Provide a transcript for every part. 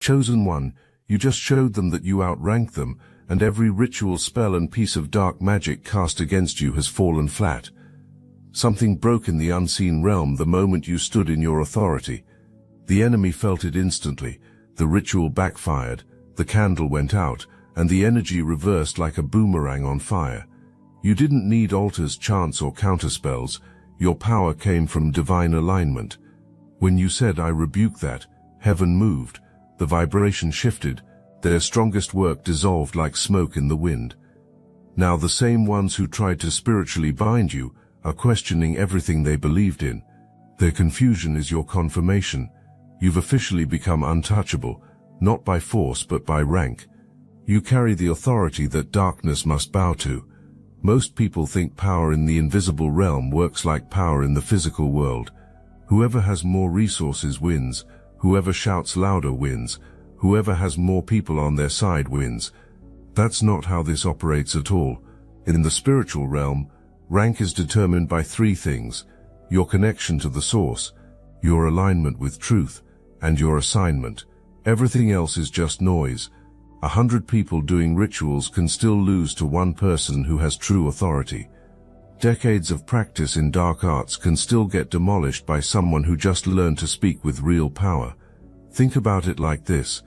Chosen one, you just showed them that you outrank them, and every ritual spell and piece of dark magic cast against you has fallen flat. Something broke in the unseen realm the moment you stood in your authority. The enemy felt it instantly, the ritual backfired, the candle went out, and the energy reversed like a boomerang on fire. You didn't need altars, chants, or counterspells. Your power came from divine alignment. When you said, "I rebuke that," heaven moved, the vibration shifted, their strongest work dissolved like smoke in the wind. Now the same ones who tried to spiritually bind you are questioning everything they believed in. Their confusion is your confirmation. You've officially become untouchable, not by force but by rank. You carry the authority that darkness must bow to. Most people think power in the invisible realm works like power in the physical world. Whoever has more resources wins, whoever shouts louder wins, whoever has more people on their side wins. That's not how this operates at all. In the spiritual realm, rank is determined by three things: your connection to the source, your alignment with truth, and your assignment. Everything else is just noise. 100 people doing rituals can still lose to one person who has true authority. Decades of practice in dark arts can still get demolished by someone who just learned to speak with real power. Think about it like this.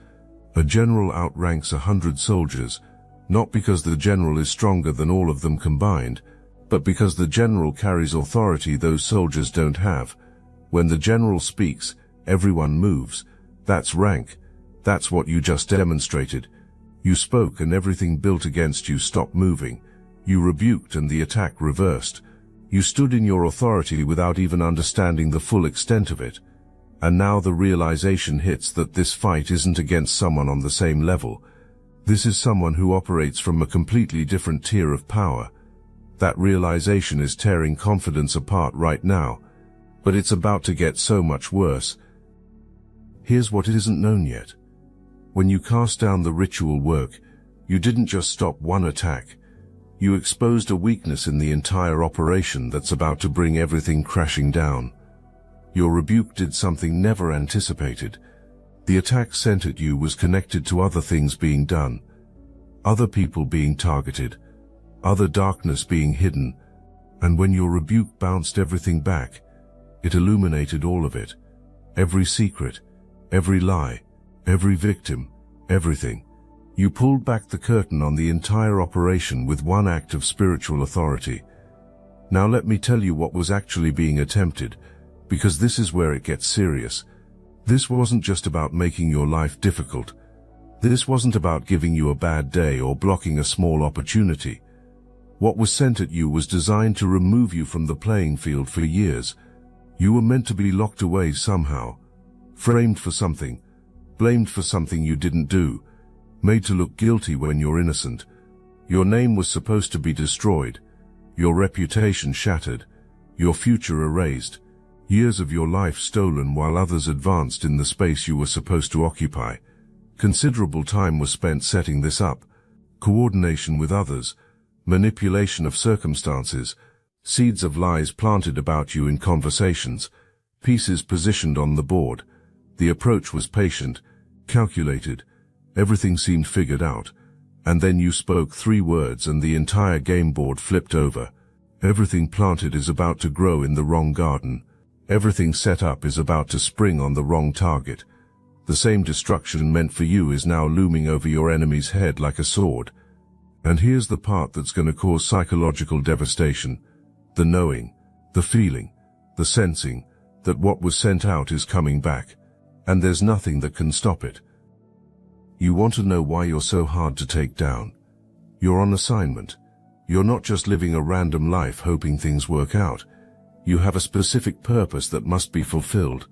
A general outranks 100 soldiers, not because the general is stronger than all of them combined, but because the general carries authority those soldiers don't have. When the general speaks, everyone moves. That's rank. That's what you just demonstrated. You spoke and everything built against you stopped moving. You rebuked and the attack reversed. You stood in your authority without even understanding the full extent of it. And now the realization hits that this fight isn't against someone on the same level. This is someone who operates from a completely different tier of power. That realization is tearing confidence apart right now. But it's about to get so much worse. Here's what isn't known yet. When you cast down the ritual work, you didn't just stop one attack. You exposed a weakness in the entire operation that's about to bring everything crashing down. Your rebuke did something never anticipated. The attack sent at you was connected to other things being done, other people being targeted, other darkness being hidden, and when your rebuke bounced everything back, it illuminated all of it. Every secret, every lie, every victim, everything. You pulled back the curtain on the entire operation with one act of spiritual authority. Now let me tell you what was actually being attempted, because this is where it gets serious. This wasn't just about making your life difficult. This wasn't about giving you a bad day or blocking a small opportunity. What was sent at you was designed to remove you from the playing field for years. You were meant to be locked away somehow, framed for something, blamed for something you didn't do, made to look guilty when you're innocent. Your name was supposed to be destroyed, your reputation shattered, your future erased, years of your life stolen while others advanced in the space you were supposed to occupy. Considerable time was spent setting this up. Coordination with others, manipulation of circumstances, seeds of lies planted about you in conversations, pieces positioned on the board. The approach was patient, calculated. Everything seemed figured out. And then you spoke 3 words and the entire game board flipped over. Everything planted is about to grow in the wrong garden. Everything set up is about to spring on the wrong target. The same destruction meant for you is now looming over your enemy's head like a sword. And here's the part that's going to cause psychological devastation. The knowing, the feeling, the sensing that what was sent out is coming back. And there's nothing that can stop it. You want to know why you're so hard to take down. You're on assignment. You're not just living a random life hoping things work out. You have a specific purpose that must be fulfilled.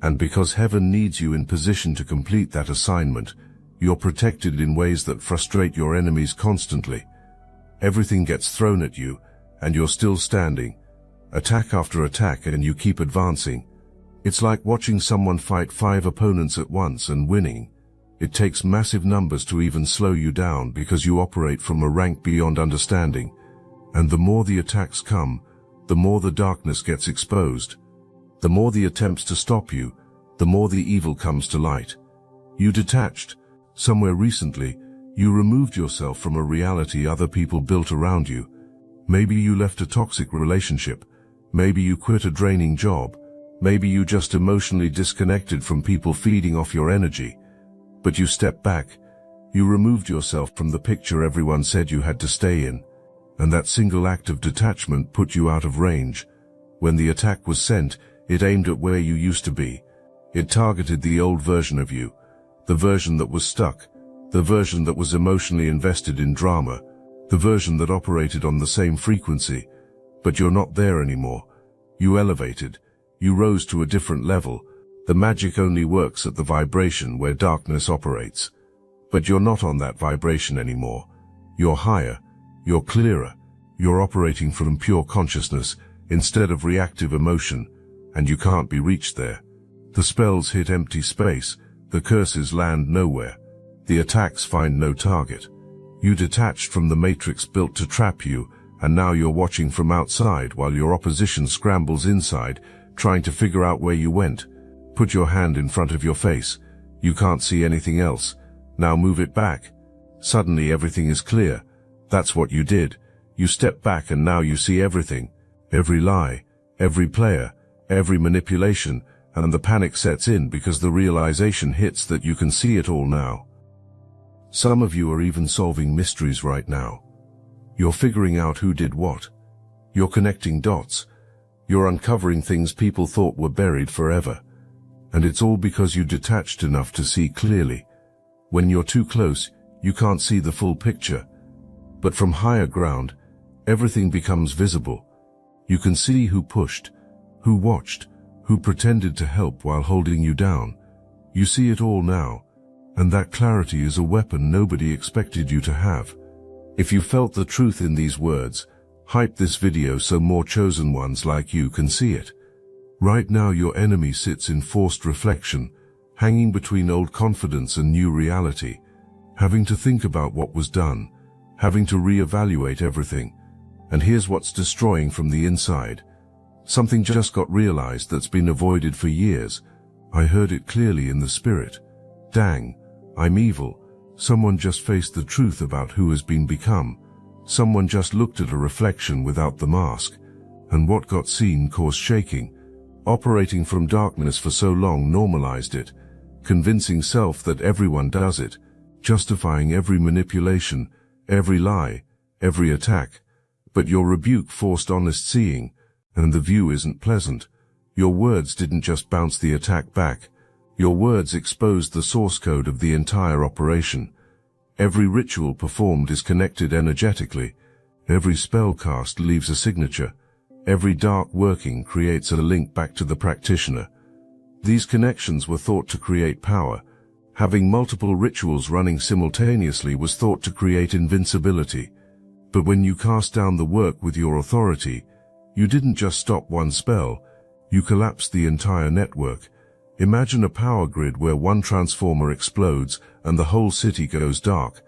And because heaven needs you in position to complete that assignment, you're protected in ways that frustrate your enemies constantly. Everything gets thrown at you, and you're still standing. Attack after attack, and you keep advancing. It's like watching someone fight 5 opponents at once and winning. It takes massive numbers to even slow you down because you operate from a rank beyond understanding. And the more the attacks come, the more the darkness gets exposed. The more the attempts to stop you, the more the evil comes to light. You detached. Somewhere recently, you removed yourself from a reality other people built around you. Maybe you left a toxic relationship. Maybe you quit a draining job. Maybe you just emotionally disconnected from people feeding off your energy. But you stepped back. You removed yourself from the picture everyone said you had to stay in. And that single act of detachment put you out of range. When the attack was sent, it aimed at where you used to be. It targeted the old version of you, the version that was stuck, the version that was emotionally invested in drama, the version that operated on the same frequency. But you're not there anymore. You elevated. You rose to a different level. The magic only works at the vibration where darkness operates. But you're not on that vibration anymore. You're higher. You're clearer. You're operating from pure consciousness instead of reactive emotion, and you can't be reached there. The spells hit empty space. The curses land nowhere. The attacks find no target. You detached from the matrix built to trap you, and now you're watching from outside while your opposition scrambles inside, trying to figure out where you went. Put your hand in front of your face. You can't see anything else. Now move it back. Suddenly everything is clear. That's what you did. You stepped back and now you see everything. Every lie, every player, every manipulation, and the panic sets in because the realization hits that you can see it all now. Some of you are even solving mysteries right now. You're figuring out who did what. You're connecting dots. You're uncovering things people thought were buried forever. And it's all because you detached enough to see clearly. When you're too close, you can't see the full picture. But from higher ground, everything becomes visible. You can see who pushed, who watched, who pretended to help while holding you down. You see it all now, and that clarity is a weapon nobody expected you to have. If you felt the truth in these words, hype this video so more chosen ones like you can see it. Right now your enemy sits in forced reflection, hanging between old confidence and new reality, having to think about what was done, having to reevaluate everything. And here's what's destroying from the inside. Something just got realized that's been avoided for years. I heard it clearly in the spirit. Dang, I'm evil. Someone just faced the truth about who has been become. Someone just looked at a reflection without the mask. And what got seen caused shaking. Operating from darkness for so long normalized it, convincing self that everyone does it, justifying every manipulation, every lie, every attack. But your rebuke forced honest seeing, and the view isn't pleasant. Your words didn't just bounce the attack back. Your words exposed the source code of the entire operation. Every ritual performed is connected energetically. Every spell cast leaves a signature. Every dark working creates a link back to the practitioner. These connections were thought to create power. Having multiple rituals running simultaneously was thought to create invincibility. But when you cast down the work with your authority, you didn't just stop one spell, you collapsed the entire network. Imagine a power grid where one transformer explodes and the whole city goes dark.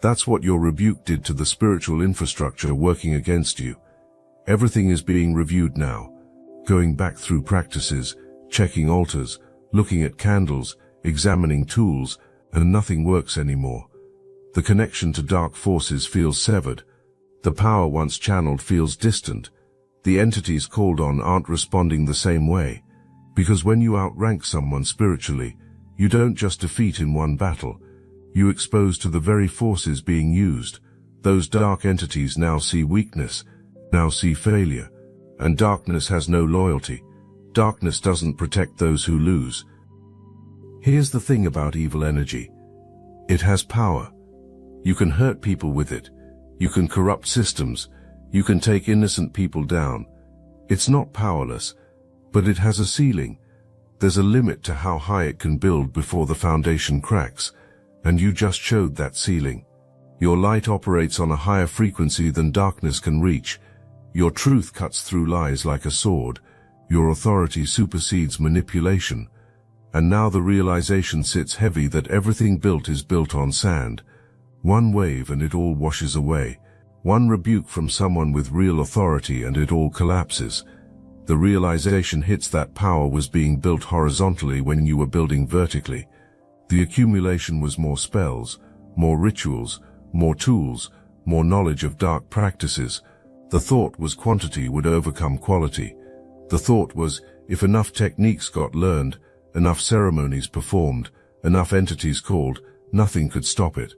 That's what your rebuke did to the spiritual infrastructure working against you. Everything is being reviewed now, going back through practices, checking altars, looking at candles, examining tools, and nothing works anymore. The connection to dark forces feels severed. The power once channeled feels distant. The entities called on aren't responding the same way. Because when you outrank someone spiritually, you don't just defeat in one battle. You expose to the very forces being used. Those dark entities now see weakness, now see failure. And darkness has no loyalty. Darkness doesn't protect those who lose. Here's the thing about evil energy. It has power. You can hurt people with it. You can corrupt systems. You can take innocent people down. It's not powerless, but it has a ceiling. There's a limit to how high it can build before the foundation cracks, and you just showed that ceiling. Your light operates on a higher frequency than darkness can reach. Your truth cuts through lies like a sword. Your authority supersedes manipulation. And now the realization sits heavy that everything built is built on sand. One wave and it all washes away. One rebuke from someone with real authority and it all collapses. The realization hits that power was being built horizontally when you were building vertically. The accumulation was more spells, more rituals, more tools, more knowledge of dark practices. The thought was quantity would overcome quality. The thought was, if enough techniques got learned, enough ceremonies performed, enough entities called, nothing could stop it.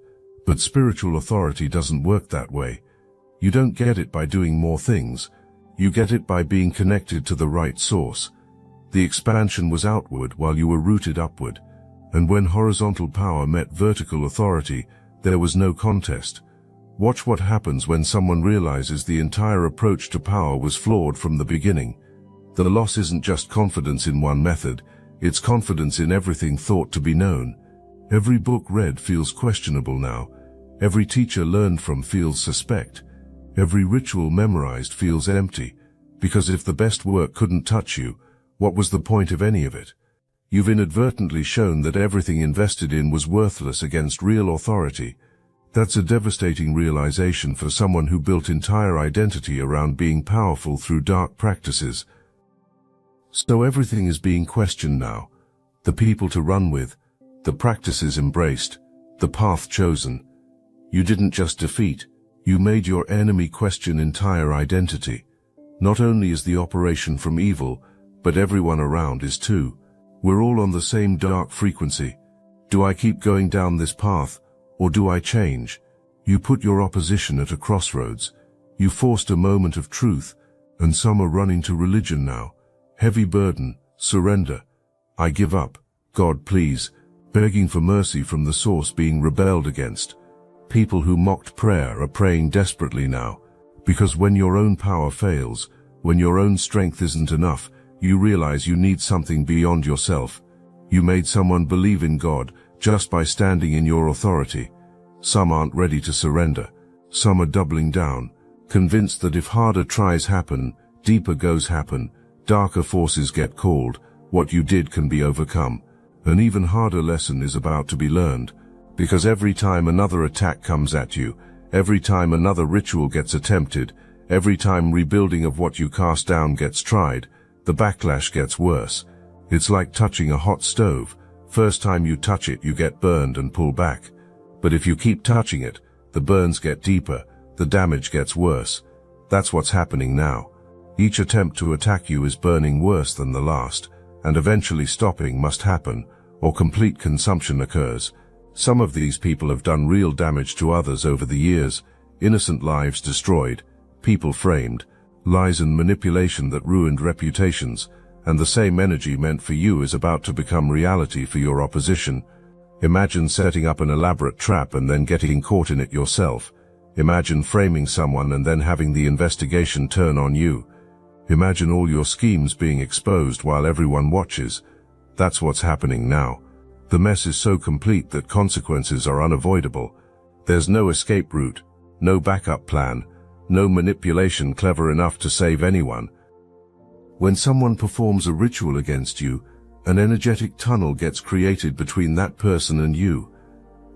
But spiritual authority doesn't work that way. You don't get it by doing more things. You get it by being connected to the right source. The expansion was outward while you were rooted upward. And when horizontal power met vertical authority, there was no contest. Watch what happens when someone realizes the entire approach to power was flawed from the beginning. The loss isn't just confidence in one method, it's confidence in everything thought to be known. Every book read feels questionable now. Every teacher learned from feels suspect. Every ritual memorized feels empty. Because if the best work couldn't touch you, what was the point of any of it? You've inadvertently shown that everything invested in was worthless against real authority. That's a devastating realization for someone who built entire identity around being powerful through dark practices. So everything is being questioned now. The people to run with, the practices embraced, the path chosen. You didn't just defeat, you made your enemy question entire identity. Not only is the operation from evil, but everyone around is too. We're all on the same dark frequency. Do I keep going down this path, or do I change? You put your opposition at a crossroads. You forced a moment of truth, and some are running to religion now. Heavy burden, surrender. I give up, God please, begging for mercy from the source being rebelled against. People who mocked prayer are praying desperately now, because when your own power fails, when your own strength isn't enough, you realize you need something beyond yourself. You made someone believe in God just by standing in your authority. Some aren't ready to surrender. Some are doubling down, convinced that if harder tries happen, deeper goes happen, darker forces get called, what you did can be overcome. An even harder lesson is about to be learned, because every time another attack comes at you, every time another ritual gets attempted, every time rebuilding of what you cast down gets tried, the backlash gets worse. It's like touching a hot stove. First time you touch it, you get burned and pull back. But if you keep touching it, the burns get deeper, the damage gets worse. That's what's happening now. Each attempt to attack you is burning worse than the last, and eventually stopping must happen, or complete consumption occurs. Some of these people have done real damage to others over the years, innocent lives destroyed, people framed, lies and manipulation that ruined reputations, and the same energy meant for you is about to become reality for your opposition. Imagine setting up an elaborate trap and then getting caught in it yourself. Imagine framing someone and then having the investigation turn on you. Imagine all your schemes being exposed while everyone watches. That's what's happening now. The mess is so complete that consequences are unavoidable. There's no escape route, no backup plan, no manipulation clever enough to save anyone. When someone performs a ritual against you, an energetic tunnel gets created between that person and you.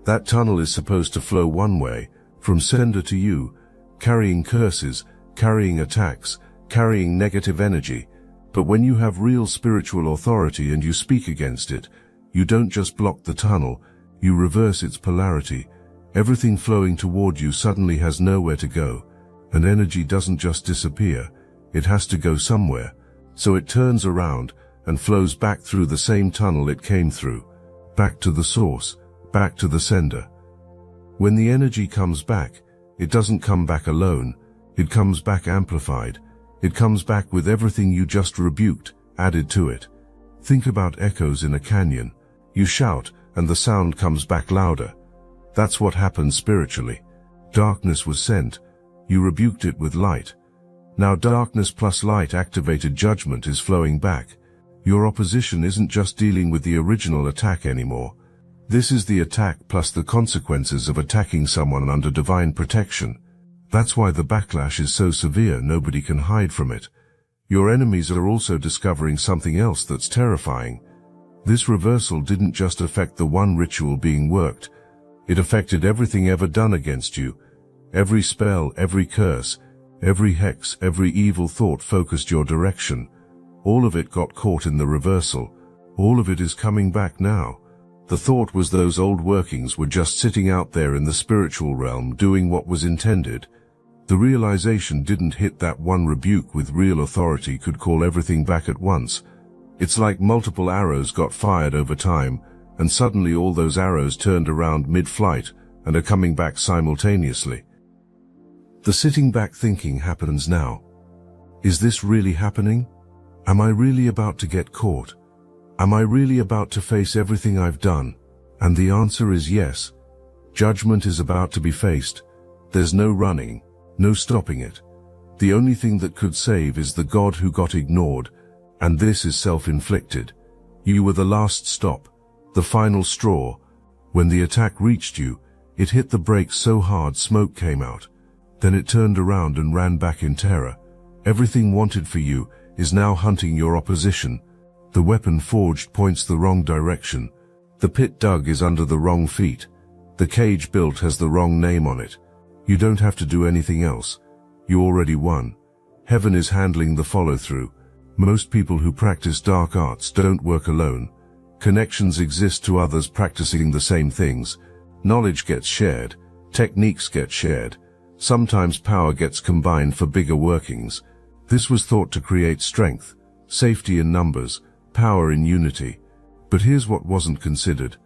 That tunnel is supposed to flow one way, from sender to you, carrying curses, carrying attacks, carrying negative energy. But when you have real spiritual authority and you speak against it, you don't just block the tunnel, you reverse its polarity. Everything flowing toward you suddenly has nowhere to go. And energy doesn't just disappear, it has to go somewhere. So it turns around and flows back through the same tunnel it came through. Back to the source, back to the sender. When the energy comes back, it doesn't come back alone, it comes back amplified. It comes back with everything you just rebuked, added to it. Think about echoes in a canyon. You shout, and the sound comes back louder. That's what happens spiritually. Darkness was sent. You rebuked it with light. Now darkness plus light activated judgment is flowing back. Your opposition isn't just dealing with the original attack anymore. This is the attack plus the consequences of attacking someone under divine protection. That's why the backlash is so severe nobody can hide from it. Your enemies are also discovering something else that's terrifying. This reversal didn't just affect the one ritual being worked. It affected everything ever done against you. Every spell, every curse, every hex, every evil thought focused your direction. All of it got caught in the reversal. All of it is coming back now. The thought was those old workings were just sitting out there in the spiritual realm doing what was intended. The realization didn't hit that one rebuke with real authority could call everything back at once. It's like multiple arrows got fired over time, and suddenly all those arrows turned around mid-flight and are coming back simultaneously. The sitting back thinking happens now. Is this really happening? Am I really about to get caught? Am I really about to face everything I've done? And the answer is yes. Judgment is about to be faced. There's no running, no stopping it. The only thing that could save is the God who got ignored, and this is self-inflicted. You were the last stop, the final straw. When the attack reached you, it hit the brakes so hard smoke came out. Then it turned around and ran back in terror. Everything wanted for you is now hunting your opposition. The weapon forged points the wrong direction. The pit dug is under the wrong feet. The cage built has the wrong name on it. You don't have to do anything else. You already won. Heaven is handling the follow-through. Most people who practice dark arts don't work alone. Connections exist to others practicing the same things. Knowledge gets shared. Techniques get shared. Sometimes power gets combined for bigger workings. This was thought to create strength, safety in numbers, power in unity. But here's what wasn't considered.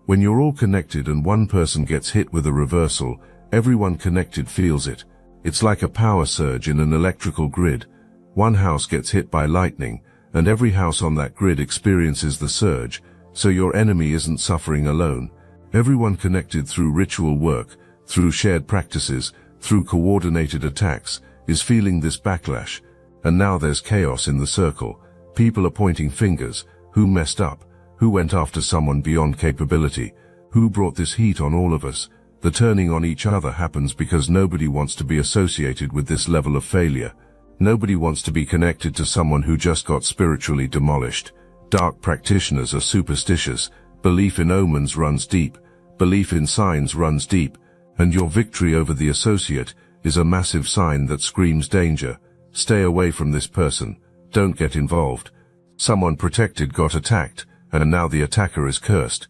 When you're all connected and one person gets hit with a reversal, everyone connected feels it. It's like a power surge in an electrical grid. One house gets hit by lightning, and every house on that grid experiences the surge, so your enemy isn't suffering alone. Everyone connected through ritual work, through shared practices, through coordinated attacks, is feeling this backlash. And now there's chaos in the circle. People are pointing fingers. Who messed up? Who went after someone beyond capability? Who brought this heat on all of us? The turning on each other happens because nobody wants to be associated with this level of failure. Nobody wants to be connected to someone who just got spiritually demolished. Dark practitioners are superstitious. Belief in omens runs deep. Belief in signs runs deep. And your victory over the associate is a massive sign that screams danger. Stay away from this person. Don't get involved. Someone protected got attacked, and now the attacker is cursed.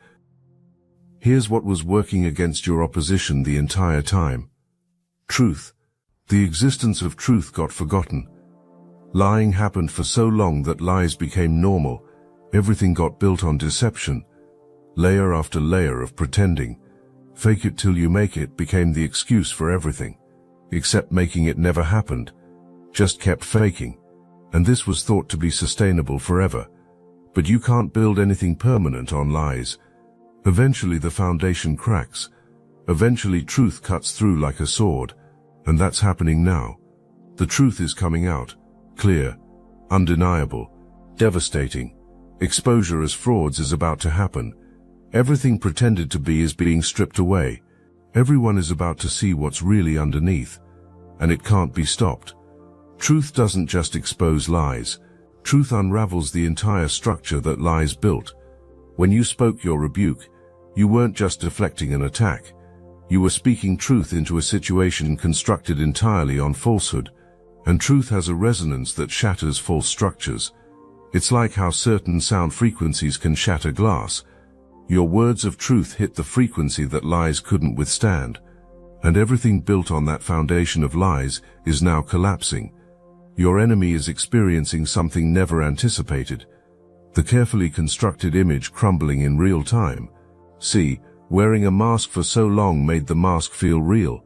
Here's what was working against your opposition the entire time. Truth. The existence of truth got forgotten. Lying happened for so long that lies became normal. Everything got built on deception. Layer after layer of pretending. Fake it till you make it became the excuse for everything. Except making it never happened. Just kept faking. And this was thought to be sustainable forever. But you can't build anything permanent on lies. Eventually the foundation cracks. Eventually truth cuts through like a sword. And that's happening now. The truth is coming out. Clear. Undeniable. Devastating. Exposure as frauds is about to happen. Everything pretended to be is being stripped away. Everyone is about to see what's really underneath. And it can't be stopped. Truth doesn't just expose lies. Truth unravels the entire structure that lies built. When you spoke your rebuke, you weren't just deflecting an attack. You were speaking truth into a situation constructed entirely on falsehood. And truth has a resonance that shatters false structures. It's like how certain sound frequencies can shatter glass. Your words of truth hit the frequency that lies couldn't withstand. And everything built on that foundation of lies is now collapsing. Your enemy is experiencing something never anticipated. The carefully constructed image crumbling in real time. See, wearing a mask for so long made the mask feel real.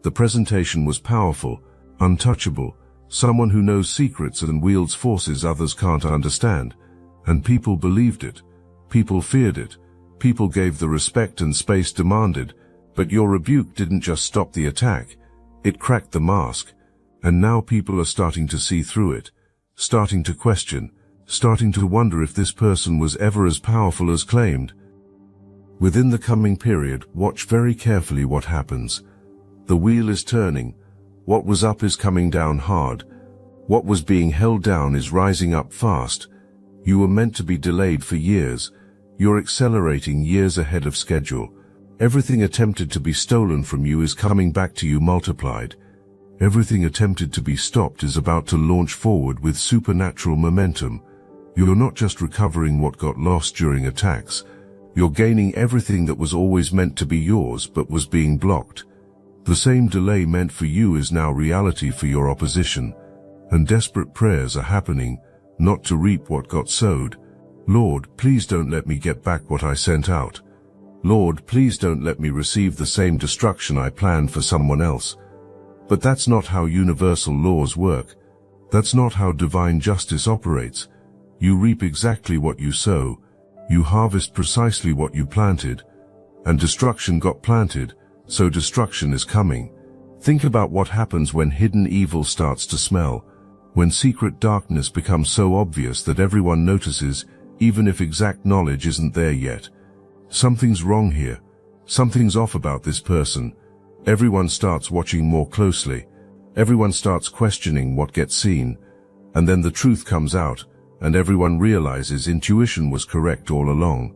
The presentation was powerful, untouchable, someone who knows secrets and wields forces others can't understand. And people believed it. People feared it. People gave the respect and space demanded. But your rebuke didn't just stop the attack. It cracked the mask. And now people are starting to see through it, starting to question, starting to wonder if this person was ever as powerful as claimed. Within the coming period, watch very carefully what happens. The wheel is turning. What was up is coming down hard. What was being held down is rising up fast. You were meant to be delayed for years. You're accelerating years ahead of schedule. Everything attempted to be stolen from you is coming back to you multiplied. Everything attempted to be stopped is about to launch forward with supernatural momentum. You're not just recovering what got lost during attacks. You're gaining everything that was always meant to be yours but was being blocked. The same delay meant for you is now reality for your opposition, and desperate prayers are happening, not to reap what got sowed. Lord, please don't let me get back what I sent out. Lord, please don't let me receive the same destruction I planned for someone else. But that's not how universal laws work. That's not how divine justice operates. You reap exactly what you sow. You harvest precisely what you planted. And destruction got planted, so destruction is coming. Think about what happens when hidden evil starts to smell, when secret darkness becomes so obvious that everyone notices, even if exact knowledge isn't there yet. Something's wrong here. Something's off about this person. Everyone starts watching more closely. Everyone starts questioning what gets seen. And then the truth comes out, and everyone realizes intuition was correct all along.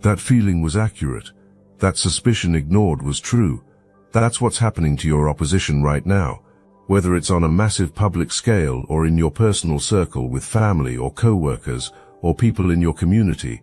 That feeling was accurate. That suspicion ignored was true. That's what's happening to your opposition right now, whether it's on a massive public scale or in your personal circle with family or co-workers or people in your community.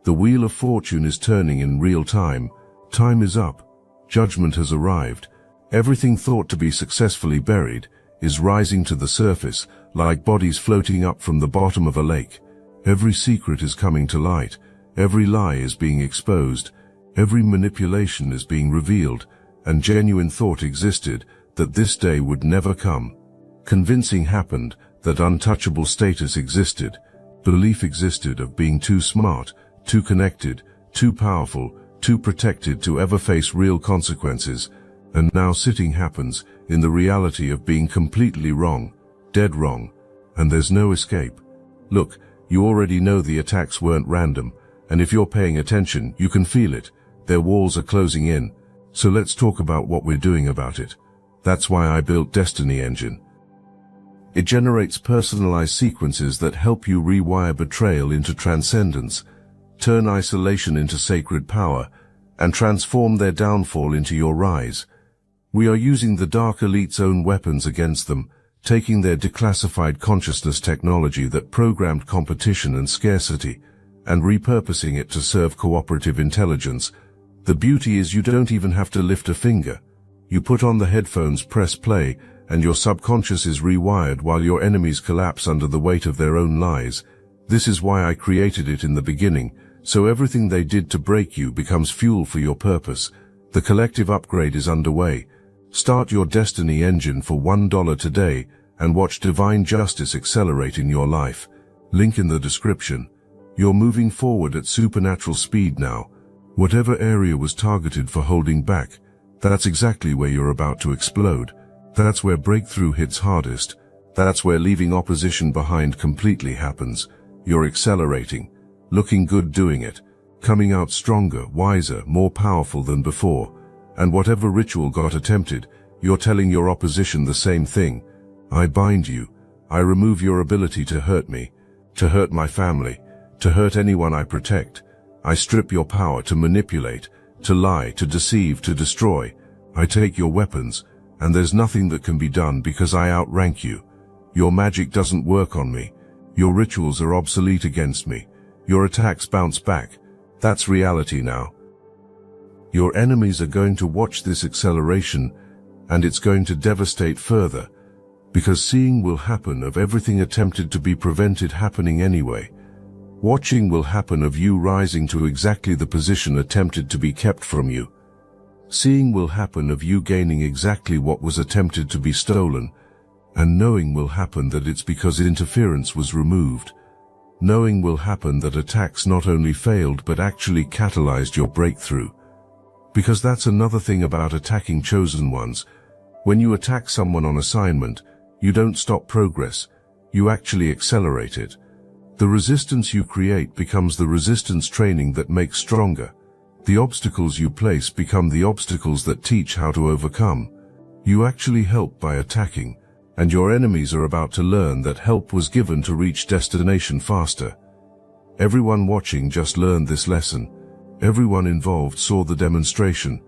The wheel of fortune is turning in real time. Time is up. Judgment has arrived. Everything thought to be successfully buried is rising to the surface, like bodies floating up from the bottom of a lake. Every secret is coming to light. Every lie is being exposed. Every manipulation is being revealed, and genuine thought existed that this day would never come. Convincing happened that untouchable status existed. Belief existed of being too smart, too connected, too powerful, too protected to ever face real consequences. And now sitting happens in the reality of being completely wrong, dead wrong, and there's no escape. Look, you already know the attacks weren't random, and if you're paying attention, you can feel it. Their walls are closing in. So let's talk about what we're doing about it. That's why I built Destiny Engine. It generates personalized sequences that help you rewire betrayal into transcendence, turn isolation into sacred power, and transform their downfall into your rise. We are using the Dark Elite's own weapons against them, taking their declassified consciousness technology that programmed competition and scarcity, and repurposing it to serve cooperative intelligence. The beauty is you don't even have to lift a finger. You put on the headphones, press play, and your subconscious is rewired while your enemies collapse under the weight of their own lies. This is why I created it in the beginning, so everything they did to break you becomes fuel for your purpose. The collective upgrade is underway. Start your Destiny Engine for $1 today and watch divine justice accelerate in your life. Link in the description. You're moving forward at supernatural speed now. Whatever area was targeted for holding back, that's exactly where you're about to explode. That's where breakthrough hits hardest. That's where leaving opposition behind completely happens. You're accelerating, looking good doing it, coming out stronger, wiser, more powerful than before. And whatever ritual got attempted, you're telling your opposition the same thing. I bind you. I remove your ability to hurt me, to hurt my family, to hurt anyone I protect. I strip your power to manipulate, to lie, to deceive, to destroy. I take your weapons, and there's nothing that can be done because I outrank you. Your magic doesn't work on me. Your rituals are obsolete against me. Your attacks bounce back. That's reality now. Your enemies are going to watch this acceleration, and it's going to devastate further, because seeing will happen of everything attempted to be prevented happening anyway. Watching will happen of you rising to exactly the position attempted to be kept from you. Seeing will happen of you gaining exactly what was attempted to be stolen, and knowing will happen that it's because interference was removed. Knowing will happen that attacks not only failed but actually catalyzed your breakthrough. Because that's another thing about attacking chosen ones. When you attack someone on assignment, you don't stop progress, you actually accelerate it. The resistance you create becomes the resistance training that makes stronger. The obstacles you place become the obstacles that teach how to overcome. You actually help by attacking, and your enemies are about to learn that help was given to reach destination faster. Everyone watching just learned this lesson. Everyone involved saw the demonstration.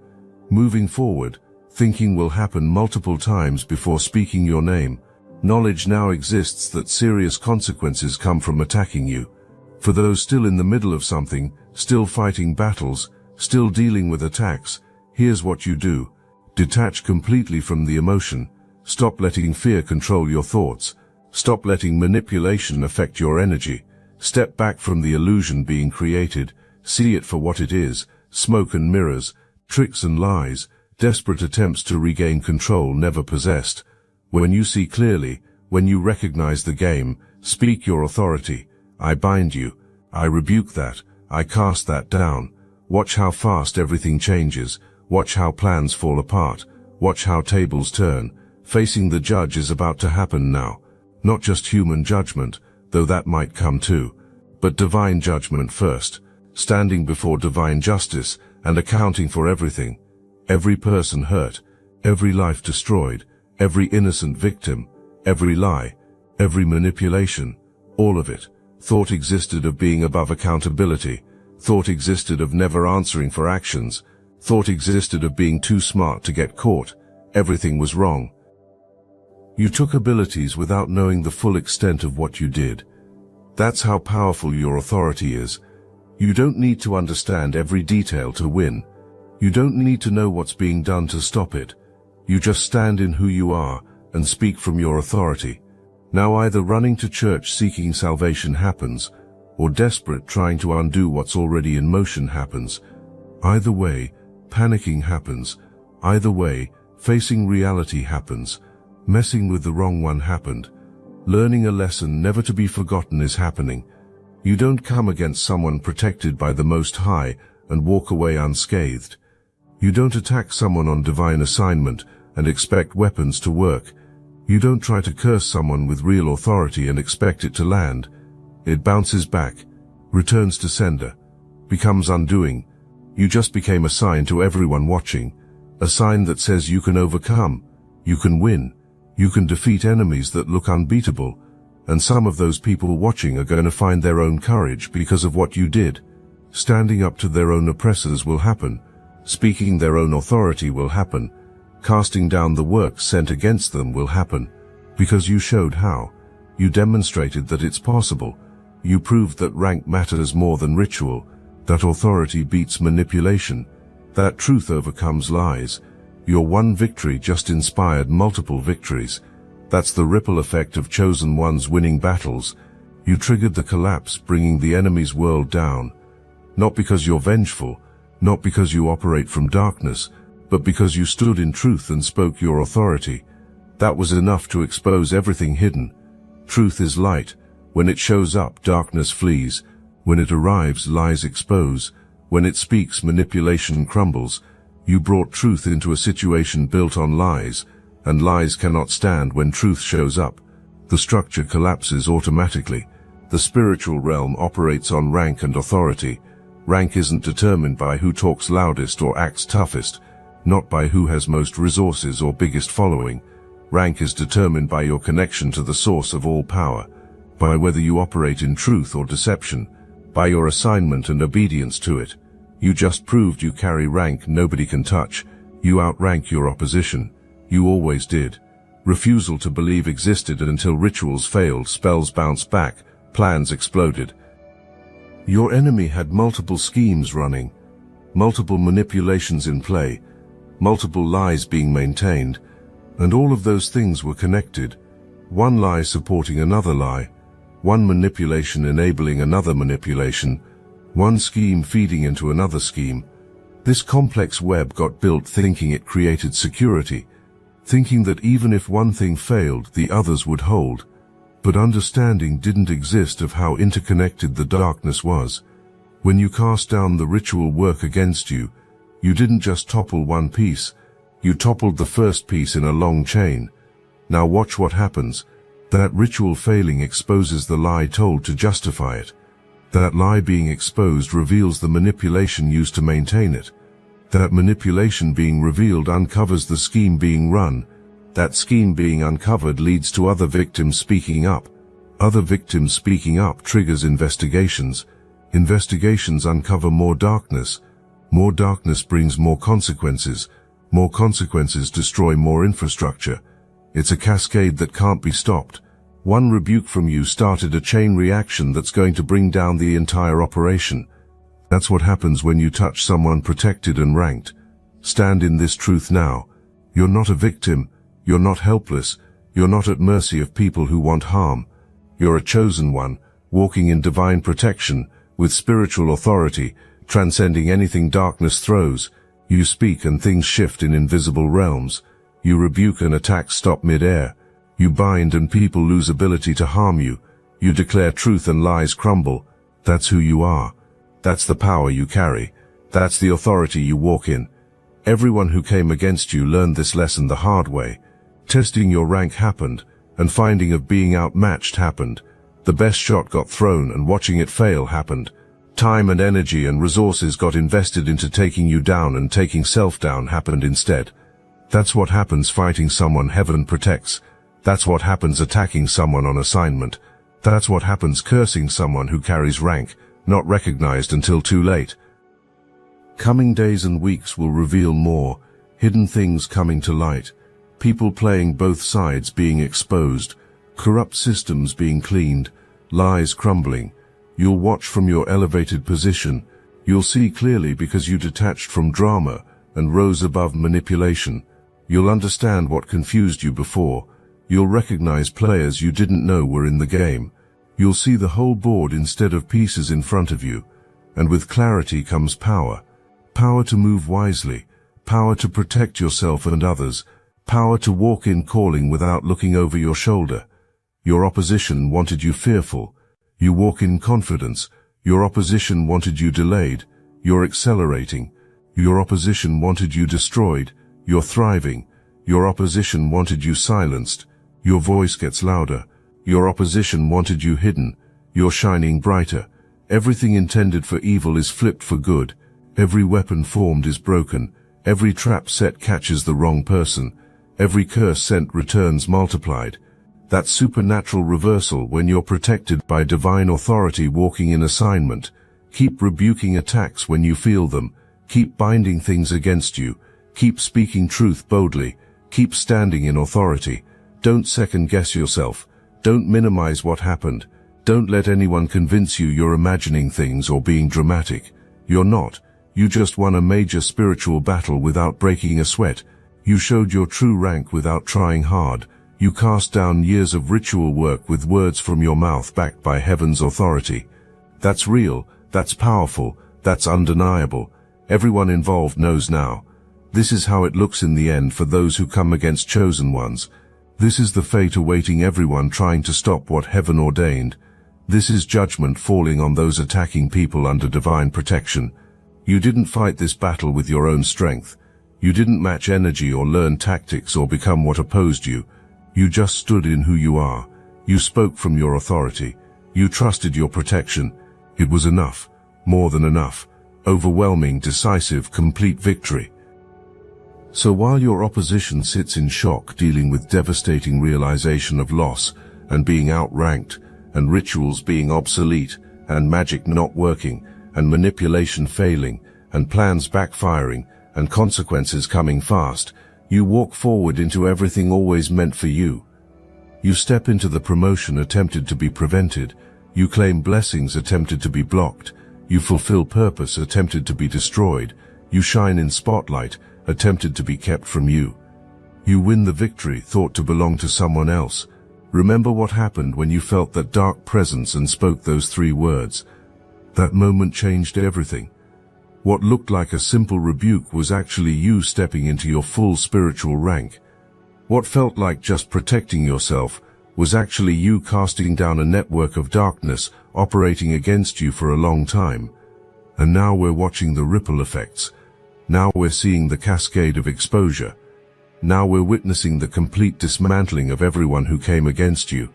Moving forward, thinking will happen multiple times before speaking your name. Knowledge now exists that serious consequences come from attacking you. For those still in the middle of something, still fighting battles, still dealing with attacks. Here's what you do. Detach completely from the emotion. Stop letting fear control your thoughts. Stop letting manipulation affect your energy. Step back from the illusion being created. See it for what it is: smoke and mirrors, tricks and lies, desperate attempts to regain control never possessed. When you see clearly, when you recognize the game, speak your authority. I bind you. I rebuke that. I cast that down. Watch how fast everything changes. Watch how plans fall apart. Watch how tables turn. Facing the judge is about to happen now. Not just human judgment, though that might come too, but divine judgment first, standing before divine justice and accounting for everything. Every person hurt, every life destroyed, every innocent victim, every lie, every manipulation, all of it. Thought existed of being above accountability. Thought existed of never answering for actions. Thought existed of being too smart to get caught. Everything was wrong. You took abilities without knowing the full extent of what you did. That's how powerful your authority is. You don't need to understand every detail to win. You don't need to know what's being done to stop it. You just stand in who you are and speak from your authority. Now either running to church seeking salvation happens, or desperate trying to undo what's already in motion happens. Either way, panicking happens. Either way, facing reality happens. Messing with the wrong one happened. Learning a lesson never to be forgotten is happening. You don't come against someone protected by the Most High and walk away unscathed. You don't attack someone on divine assignment and expect weapons to work. You don't try to curse someone with real authority and expect it to land. It bounces back, returns to sender, becomes undoing. You just became a sign to everyone watching, a sign that says you can overcome, you can win, you can defeat enemies that look unbeatable, and some of those people watching are going to find their own courage because of what you did. Standing up to their own oppressors will happen. Speaking their own authority will happen. Casting down the works sent against them will happen. Because you showed how. You demonstrated that it's possible. You proved that rank matters more than ritual, that authority beats manipulation, that truth overcomes lies. Your one victory just inspired multiple victories. That's the ripple effect of chosen ones winning battles. You triggered the collapse, bringing the enemy's world down. Not because you're vengeful, not because you operate from darkness, but because you stood in truth and spoke your authority. That was enough to expose everything hidden. Truth is light. When it shows up, darkness flees. When it arrives, lies expose. When it speaks, manipulation crumbles. You brought truth into a situation built on lies, and lies cannot stand when truth shows up. The structure collapses automatically. The spiritual realm operates on rank and authority. Rank isn't determined by who talks loudest or acts toughest, not by who has most resources or biggest following. Rank is determined by your connection to the source of all power, by whether you operate in truth or deception, by your assignment and obedience to it. You just proved you carry rank nobody can touch. You outrank your opposition. You always did. Refusal to believe existed until rituals failed, spells bounced back, plans exploded. Your enemy had multiple schemes running, multiple manipulations in play, multiple lies being maintained, and all of those things were connected. One lie supporting another lie, one manipulation enabling another manipulation, one scheme feeding into another scheme. This complex web got built thinking it created security, thinking that even if one thing failed, the others would hold. But understanding didn't exist of how interconnected the darkness was. When you cast down the ritual work against you, you didn't just topple one piece, you toppled the first piece in a long chain. Now watch what happens. That ritual failing exposes the lie told to justify it. That lie being exposed reveals the manipulation used to maintain it. That manipulation being revealed uncovers the scheme being run. That scheme being uncovered leads to other victims speaking up. Other victims speaking up triggers investigations. Investigations uncover more darkness. More darkness brings more consequences. More consequences destroy more infrastructure. It's a cascade that can't be stopped. One rebuke from you started a chain reaction that's going to bring down the entire operation. That's what happens when you touch someone protected and ranked. Stand in this truth now. You're not a victim. You're not helpless. You're not at mercy of people who want harm. You're a chosen one, walking in divine protection, with spiritual authority, transcending anything darkness throws. You speak and things shift in invisible realms. You rebuke and attacks stop mid-air. You bind and people lose ability to harm you. You declare truth and lies crumble. That's who you are. That's the power you carry. That's the authority you walk in. Everyone who came against you learned this lesson the hard way. Testing your rank happened, and finding of being outmatched happened. The best shot got thrown and watching it fail happened. Time and energy and resources got invested into taking you down, and taking self down happened instead. That's what happens fighting someone heaven protects. That's what happens attacking someone on assignment. That's what happens cursing someone who carries rank, not recognized until too late. Coming days and weeks will reveal more, hidden things coming to light, people playing both sides being exposed, corrupt systems being cleaned, lies crumbling. You'll watch from your elevated position. You'll see clearly because you detached from drama and rose above manipulation. You'll understand what confused you before. You'll recognize players you didn't know were in the game. You'll see the whole board instead of pieces in front of you. And with clarity comes power. Power to move wisely. Power to protect yourself and others. Power to walk in calling without looking over your shoulder. Your opposition wanted you fearful. You walk in confidence. Your opposition wanted you delayed. You're accelerating. Your opposition wanted you destroyed. You're thriving. Your opposition wanted you silenced. Your voice gets louder. Your opposition wanted you hidden. You're shining brighter. Everything intended for evil is flipped for good. Every weapon formed is broken. Every trap set catches the wrong person. Every curse sent returns multiplied. That supernatural reversal when you're protected by divine authority walking in assignment. Keep rebuking attacks when you feel them. Keep binding things against you. Keep speaking truth boldly. Keep standing in authority. Don't second-guess yourself. Don't minimize what happened. Don't let anyone convince you you're imagining things or being dramatic. You're not. You just won a major spiritual battle without breaking a sweat. You showed your true rank without trying hard. You cast down years of ritual work with words from your mouth backed by heaven's authority. That's real. That's powerful. That's undeniable. Everyone involved knows now. This is how it looks in the end for those who come against chosen ones. This is the fate awaiting everyone trying to stop what heaven ordained. This is judgment falling on those attacking people under divine protection. You didn't fight this battle with your own strength. You didn't match energy or learn tactics or become what opposed you. You just stood in who you are. You spoke from your authority. You trusted your protection. It was enough. More than enough. Overwhelming, decisive, complete victory. So while your opposition sits in shock, dealing with devastating realization of loss and being outranked, and rituals being obsolete, and magic not working, and manipulation failing, and plans backfiring, and consequences coming fast, you walk forward into everything always meant for you. You step into the promotion attempted to be prevented. You claim blessings attempted to be blocked. You fulfill purpose attempted to be destroyed. You shine in spotlight attempted to be kept from you. You win the victory thought to belong to someone else. Remember what happened when you felt that dark presence and spoke those 3 words. That moment changed everything. What looked like a simple rebuke was actually you stepping into your full spiritual rank. What felt like just protecting yourself was actually you casting down a network of darkness operating against you for a long time. And now we're watching the ripple effects. Now we're seeing the cascade of exposure. Now we're witnessing the complete dismantling of everyone who came against you.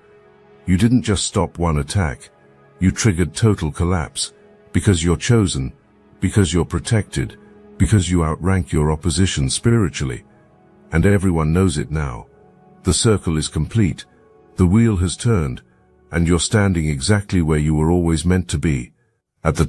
You didn't just stop one attack. You triggered total collapse. Because you're chosen. Because you're protected. Because you outrank your opposition spiritually. And everyone knows it now. The circle is complete. The wheel has turned. And you're standing exactly where you were always meant to be.